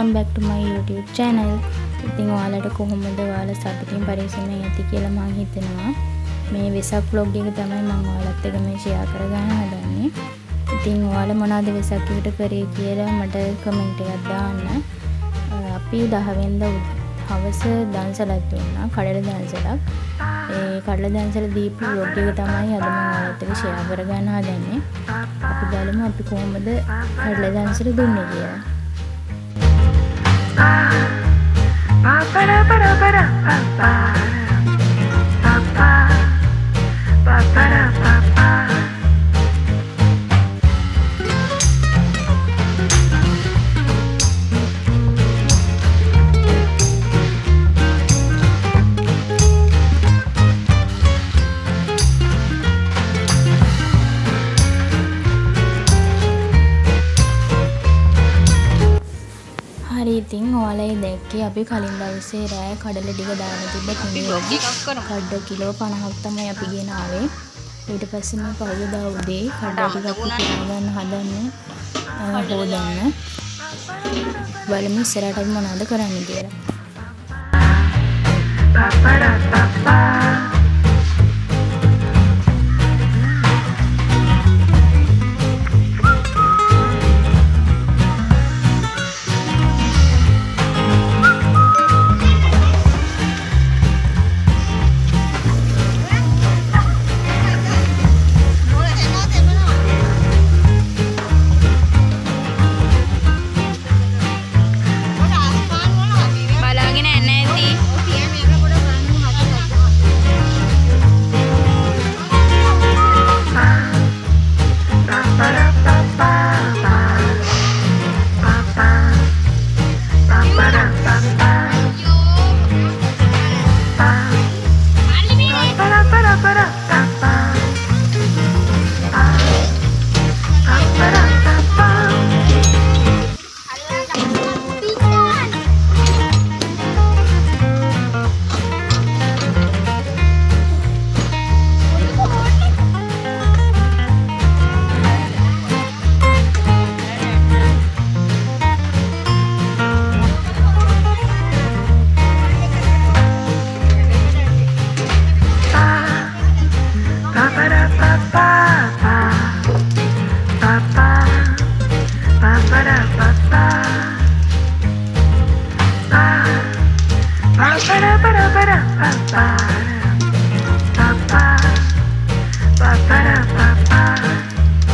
welcome back to my YouTube channel. ඉතින් ඔයාලට කොහොමද ඔයාලා සතුටින් පරිස්සමෙන් ඇති කියලා මම හිතනවා. මේ වෙසක් vlog එක තමයි මම ඔයාලත් එක්ක මේ share කරගන්න හදන්නේ. ඉතින් ඔයාලා මොනවද වෙසක් එකට කරේ කියලා මට comment එකක් දාන්න. අපි 10 වෙනිදා හවස දන්සලක් දුන්නා. කඩල දන්සලක්. ඒ කඩල දන්සල දීපු vlog එක තමයි අද මම ඔයාලත් එක්ක share කරගන්න හදන්නේ. අපි බලමු අපි කොහොමද කඩල දන්සල දුන්නේ කියලා. හරි ඉතින් ඔයාලා දැක්කේ අපි කලින් දවසේ රෑ කඩල ටික දාන තිබ්බ කෙනෙක් කඩ කිලෝ 50ක් තමයි අපි ගෙනාවේ. ඊට පස්සේ මේ පහුවදා උදේ කඩල ටික අපි ගන්න හදන්නේ හොදන්න. බලමු ඉස්සරහට අපි මොනවද කරන්න කියලා.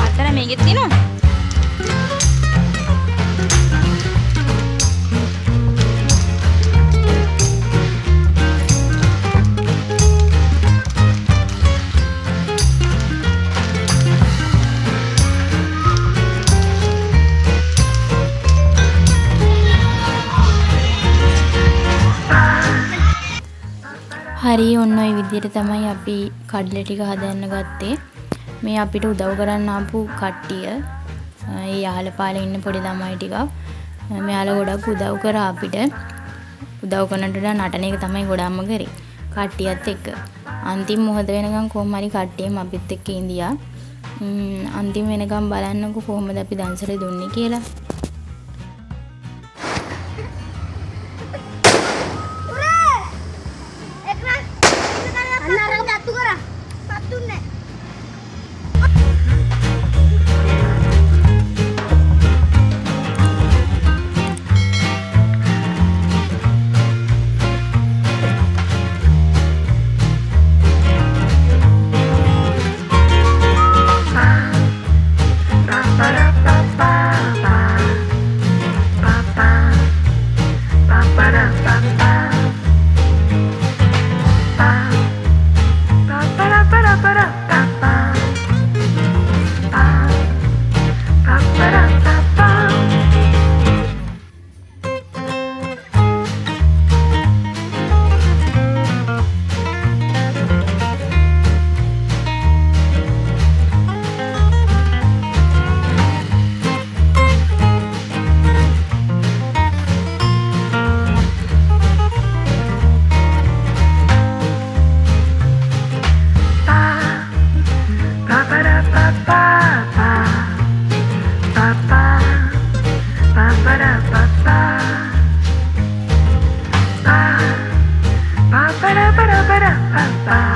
අතන මේකෙත් තියෙනවා. හරි ඔන්න ඔය විදිහට තමයි අපි කඩල ටික හදන්න ගත්තේ. මේ අපිට උදව් කරන්න ආපු කට්ටිය ඒ යාලපාලේ ඉන්න පොඩි ළමයි ටික මෙයාලා ගොඩක් උදව් කරා අපිට. උදව් කරනට වඩා නටන එක තමයි ගොඩක්ම කරේ කට්ටියත් එක්ක. අන්තිම මොහොත වෙනකන් කොහොම හරි කට්ටියම අපිත් එක්ක ඉඳියා. අන්තිම වෙනකන් බලන්නකො කොහොමද අපි දන්සලේ දුන්නේ කියලා. Ba ba ba ba ba.